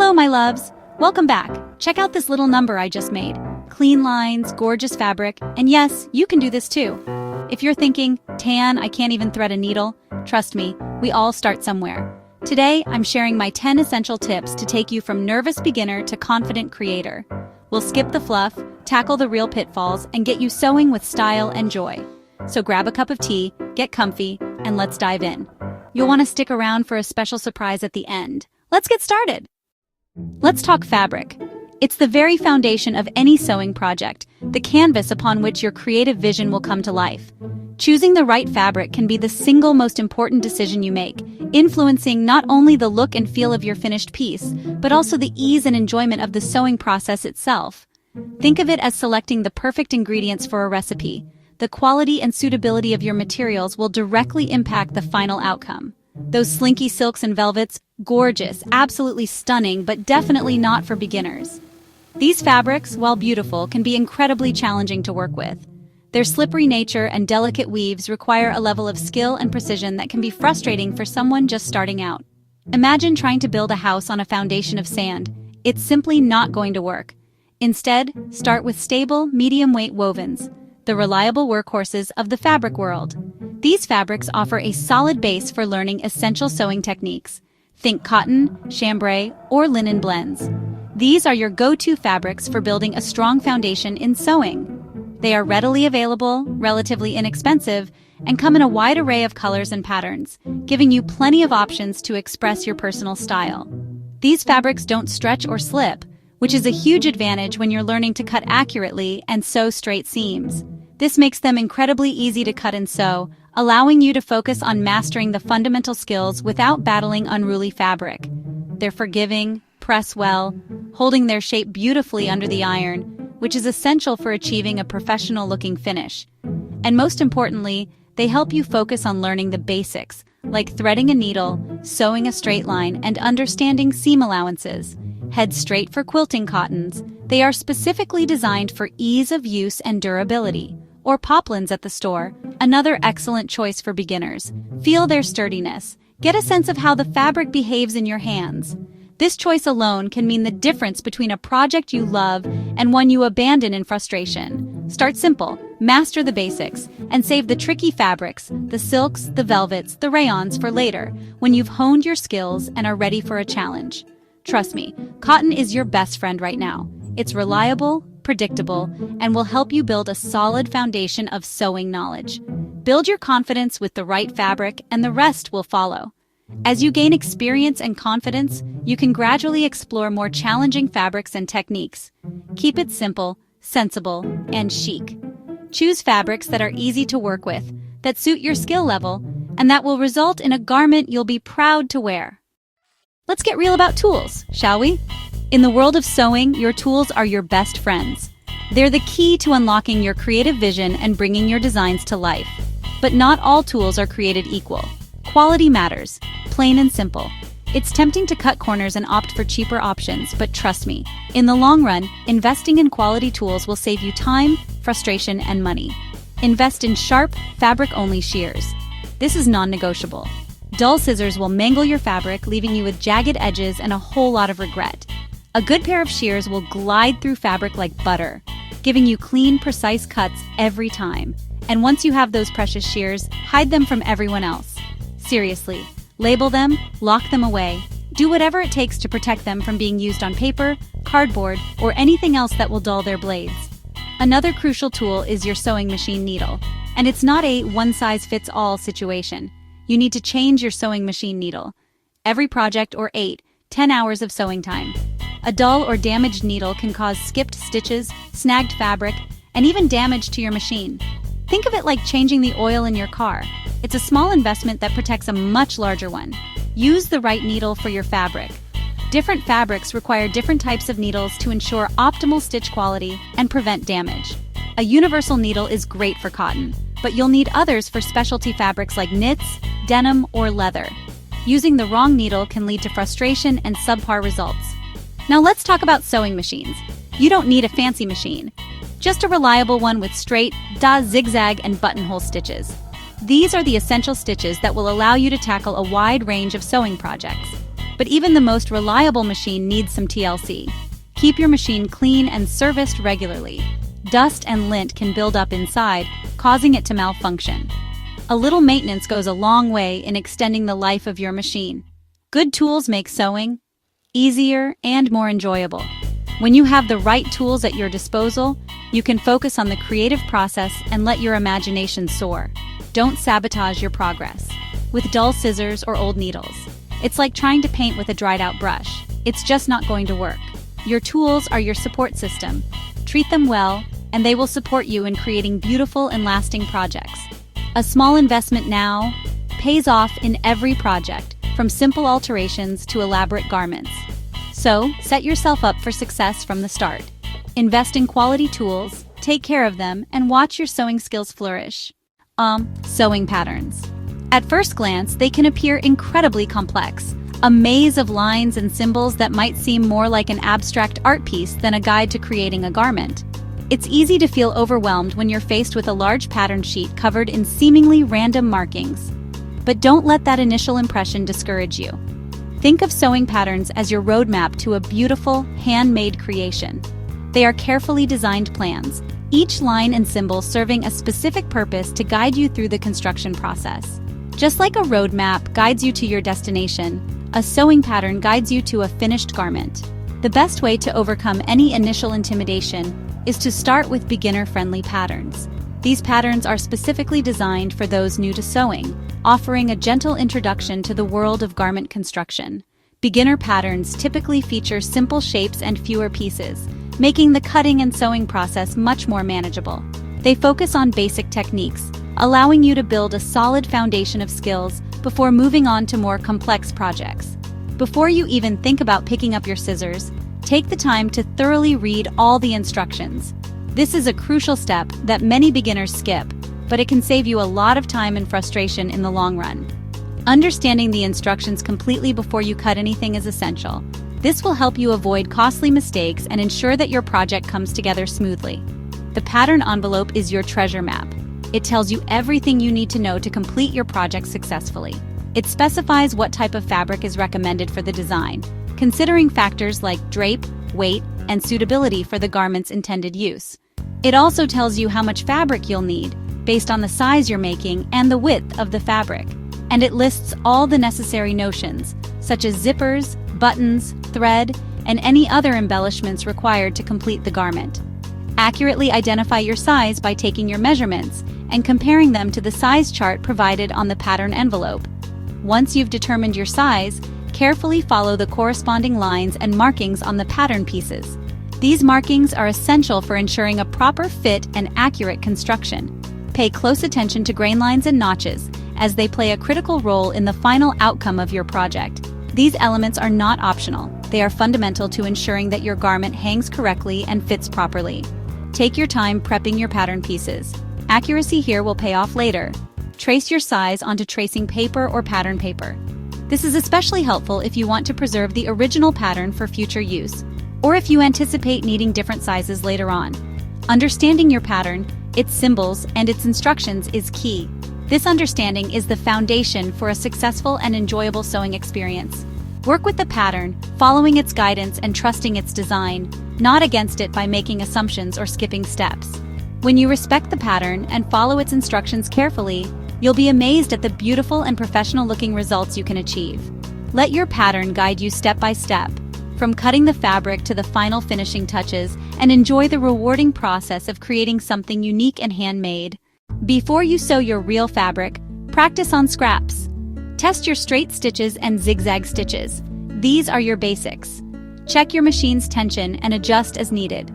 Hello, my loves. Welcome back. Check out this little number I just made. Clean lines, gorgeous fabric, and yes, you can do this too. If you're thinking, Tan, I can't even thread a needle, trust me, we all start somewhere. Today, I'm sharing my 10 essential tips to take you from nervous beginner to confident creator. We'll skip the fluff, tackle the real pitfalls, and get you sewing with style and joy. So grab a cup of tea, get comfy, and let's dive in. You'll want to stick around for a special surprise at the end. Let's get started. Let's talk fabric. It's the very foundation of any sewing project, the canvas upon which your creative vision will come to life. Choosing the right fabric can be the single most important decision you make, influencing not only the look and feel of your finished piece, but also the ease and enjoyment of the sewing process itself. Think of it as selecting the perfect ingredients for a recipe. The quality and suitability of your materials will directly impact the final outcome. Those slinky silks and velvets, gorgeous, absolutely stunning, but definitely not for beginners. These fabrics, while beautiful, can be incredibly challenging to work with. Their slippery nature and delicate weaves require a level of skill and precision that can be frustrating for someone just starting out. Imagine trying to build a house on a foundation of sand. It's simply not going to work. Instead, start with stable, medium-weight wovens, the reliable workhorses of the fabric world. These fabrics offer a solid base for learning essential sewing techniques. Think cotton, chambray, or linen blends. These are your go-to fabrics for building a strong foundation in sewing. They are readily available, relatively inexpensive, and come in a wide array of colors and patterns, giving you plenty of options to express your personal style. These fabrics don't stretch or slip, which is a huge advantage when you're learning to cut accurately and sew straight seams. This makes them incredibly easy to cut and sew, allowing you to focus on mastering the fundamental skills without battling unruly fabric. They're forgiving, press well, holding their shape beautifully under the iron, which is essential for achieving a professional-looking finish. And most importantly, they help you focus on learning the basics, like threading a needle, sewing a straight line, and understanding seam allowances. Head straight for quilting cottons. They are specifically designed for ease of use and durability. Or poplins at the store, another excellent choice for beginners. Feel their sturdiness. Get a sense of how the fabric behaves in your hands. This choice alone can mean the difference between a project you love and one you abandon in frustration. Start simple, master the basics, and save the tricky fabrics, the silks, the velvets, the rayons for later, when you've honed your skills and are ready for a challenge. Trust me, cotton is your best friend right now. It's reliable, predictable, and will help you build a solid foundation of sewing knowledge. Build your confidence with the right fabric, and the rest will follow. As you gain experience and confidence, you can gradually explore more challenging fabrics and techniques. Keep it simple, sensible, and chic. Choose fabrics that are easy to work with, that suit your skill level, and that will result in a garment you'll be proud to wear. Let's get real about tools, shall we? In the world of sewing, your tools are your best friends. They're the key to unlocking your creative vision and bringing your designs to life. But not all tools are created equal. Quality matters, plain and simple. It's tempting to cut corners and opt for cheaper options, but trust me, in the long run, investing in quality tools will save you time, frustration, and money. Invest in sharp, fabric-only shears. This is non-negotiable. Dull scissors will mangle your fabric, leaving you with jagged edges and a whole lot of regret. A good pair of shears will glide through fabric like butter, giving you clean, precise cuts every time. And once you have those precious shears, hide them from everyone else. Seriously, label them, lock them away. Do whatever it takes to protect them from being used on paper, cardboard, or anything else that will dull their blades. Another crucial tool is your sewing machine needle. And it's not a one-size-fits-all situation. You need to change your sewing machine needle. Every project or 8-10 hours of sewing time. A dull or damaged needle can cause skipped stitches, snagged fabric, and even damage to your machine. Think of it like changing the oil in your car. It's a small investment that protects a much larger one. Use the right needle for your fabric. Different fabrics require different types of needles to ensure optimal stitch quality and prevent damage. A universal needle is great for cotton, but you'll need others for specialty fabrics like knits, denim, or leather. Using the wrong needle can lead to frustration and subpar results. Now let's talk about sewing machines. You don't need a fancy machine, just a reliable one with straight, zigzag, and buttonhole stitches. These are the essential stitches that will allow you to tackle a wide range of sewing projects. But even the most reliable machine needs some TLC. Keep your machine clean and serviced regularly. Dust and lint can build up inside, causing it to malfunction. A little maintenance goes a long way in extending the life of your machine. Good tools make sewing easier and more enjoyable. When you have the right tools at your disposal, you can focus on the creative process and let your imagination soar. Don't sabotage your progress with dull scissors or old needles. It's like trying to paint with a dried-out brush. It's just not going to work. Your tools are your support system. Treat them well, and they will support you in creating beautiful and lasting projects. A small investment now pays off in every project, from simple alterations to elaborate garments. So, set yourself up for success from the start. Invest in quality tools, take care of them, and watch your sewing skills flourish. Sewing patterns. At first glance, they can appear incredibly complex. A maze of lines and symbols that might seem more like an abstract art piece than a guide to creating a garment. It's easy to feel overwhelmed when you're faced with a large pattern sheet covered in seemingly random markings. But don't let that initial impression discourage you. Think of sewing patterns as your roadmap to a beautiful, handmade creation. They are carefully designed plans, each line and symbol serving a specific purpose to guide you through the construction process. Just like a roadmap guides you to your destination, a sewing pattern guides you to a finished garment. The best way to overcome any initial intimidation is to start with beginner-friendly patterns. These patterns are specifically designed for those new to sewing, offering a gentle introduction to the world of garment construction. Beginner patterns typically feature simple shapes and fewer pieces, making the cutting and sewing process much more manageable. They focus on basic techniques, allowing you to build a solid foundation of skills before moving on to more complex projects. Before you even think about picking up your scissors, take the time to thoroughly read all the instructions. This is a crucial step that many beginners skip, but it can save you a lot of time and frustration in the long run. Understanding the instructions completely before you cut anything is essential. This will help you avoid costly mistakes and ensure that your project comes together smoothly. The pattern envelope is your treasure map. It tells you everything you need to know to complete your project successfully. It specifies what type of fabric is recommended for the design, considering factors like drape, weight, and suitability for the garment's intended use. It also tells you how much fabric you'll need, based on the size you're making and the width of the fabric. And it lists all the necessary notions, such as zippers, buttons, thread, and any other embellishments required to complete the garment. Accurately identify your size by taking your measurements and comparing them to the size chart provided on the pattern envelope. Once you've determined your size, carefully follow the corresponding lines and markings on the pattern pieces. These markings are essential for ensuring a proper fit and accurate construction. Pay close attention to grain lines and notches, as they play a critical role in the final outcome of your project. These elements are not optional. They are fundamental to ensuring that your garment hangs correctly and fits properly. Take your time prepping your pattern pieces. Accuracy here will pay off later. Trace your size onto tracing paper or pattern paper. This is especially helpful if you want to preserve the original pattern for future use, or if you anticipate needing different sizes later on. Understanding your pattern, its symbols, and its instructions is key. This understanding is the foundation for a successful and enjoyable sewing experience. Work with the pattern, following its guidance and trusting its design, not against it by making assumptions or skipping steps. When you respect the pattern and follow its instructions carefully, you'll be amazed at the beautiful and professional-looking results you can achieve. Let your pattern guide you step by step, from cutting the fabric to the final finishing touches, and enjoy the rewarding process of creating something unique and handmade. Before you sew your real fabric, practice on scraps. Test your straight stitches and zigzag stitches. These are your basics. Check your machine's tension and adjust as needed.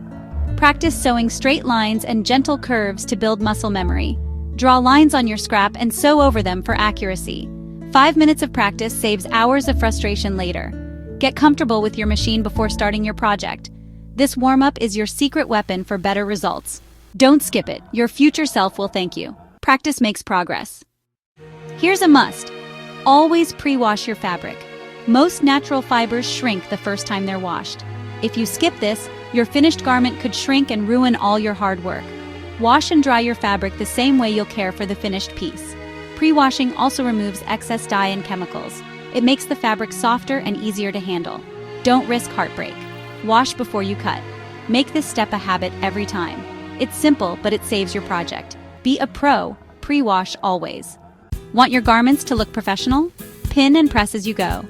Practice sewing straight lines and gentle curves to build muscle memory. Draw lines on your scrap and sew over them for accuracy. 5 minutes of practice saves hours of frustration later. Get comfortable with your machine before starting your project. This warm-up is your secret weapon for better results. Don't skip it. Your future self will thank you. Practice makes progress. Here's a must. Always pre-wash your fabric. Most natural fibers shrink the first time they're washed. If you skip this, your finished garment could shrink and ruin all your hard work. Wash and dry your fabric the same way you'll care for the finished piece. Pre-washing also removes excess dye and chemicals. It makes the fabric softer and easier to handle. Don't risk heartbreak. Wash before you cut. Make this step a habit every time. It's simple, but it saves your project. Be a pro, pre-wash always. Want your garments to look professional? Pin and press as you go.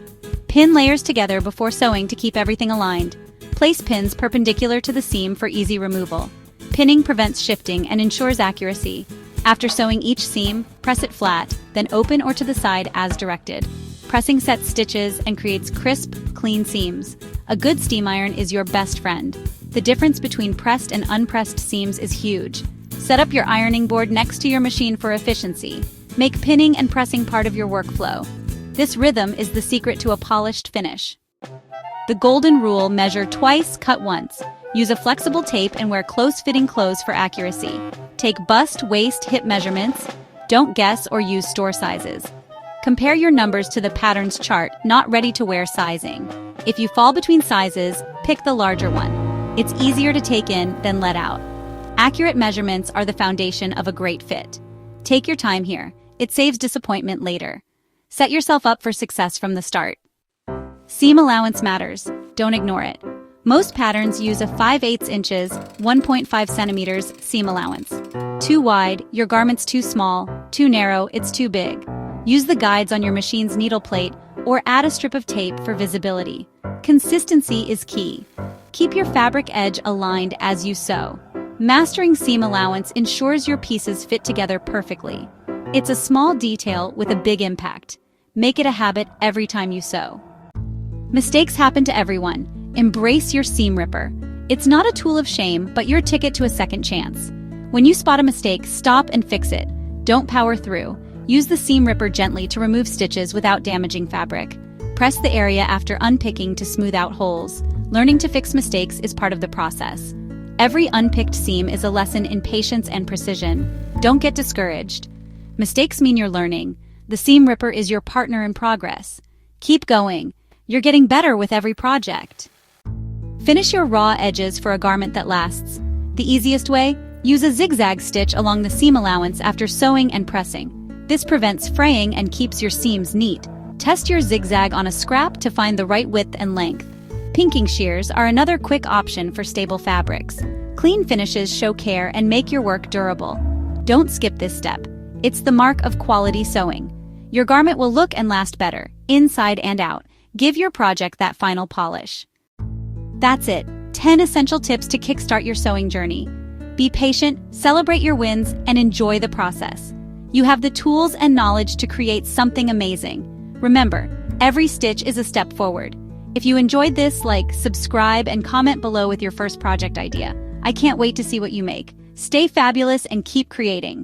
Pin layers together before sewing to keep everything aligned. Place pins perpendicular to the seam for easy removal. Pinning prevents shifting and ensures accuracy. After sewing each seam, press it flat, then open or to the side as directed. Pressing sets stitches and creates crisp, clean seams. A good steam iron is your best friend. The difference between pressed and unpressed seams is huge. Set up your ironing board next to your machine for efficiency. Make pinning and pressing part of your workflow. This rhythm is the secret to a polished finish. The golden rule: measure twice, cut once. Use a flexible tape and wear close-fitting clothes for accuracy. Take bust, waist, hip measurements. Don't guess or use store sizes. Compare your numbers to the pattern's chart, not ready-to-wear sizing. If you fall between sizes, pick the larger one. It's easier to take in than let out. Accurate measurements are the foundation of a great fit. Take your time here. It saves disappointment later. Set yourself up for success from the start. Seam allowance matters. Don't ignore it. Most patterns use a 5/8 inches, 1.5 centimeters seam allowance. Too wide, your garment's too small. Too narrow, it's too big. Use the guides on your machine's needle plate or add a strip of tape for visibility. Consistency is key. Keep your fabric edge aligned as you sew. Mastering seam allowance ensures your pieces fit together perfectly. It's a small detail with a big impact. Make it a habit every time you sew. Mistakes happen to everyone. Embrace your seam ripper. It's not a tool of shame, but your ticket to a second chance. When you spot a mistake, stop and fix it. Don't power through. Use the seam ripper gently to remove stitches without damaging fabric. Press the area after unpicking to smooth out holes. Learning to fix mistakes is part of the process. Every unpicked seam is a lesson in patience and precision. Don't get discouraged. Mistakes mean you're learning. The seam ripper is your partner in progress. Keep going. You're getting better with every project. Finish your raw edges for a garment that lasts. The easiest way? Use a zigzag stitch along the seam allowance after sewing and pressing. This prevents fraying and keeps your seams neat. Test your zigzag on a scrap to find the right width and length. Pinking shears are another quick option for stable fabrics. Clean finishes show care and make your work durable. Don't skip this step. It's the mark of quality sewing. Your garment will look and last better, inside and out. Give your project that final polish. That's it. 10 essential tips to kickstart your sewing journey. Be patient, celebrate your wins, and enjoy the process. You have the tools and knowledge to create something amazing. Remember, every stitch is a step forward. If you enjoyed this, like, subscribe, and comment below with your first project idea. I can't wait to see what you make. Stay fabulous and keep creating.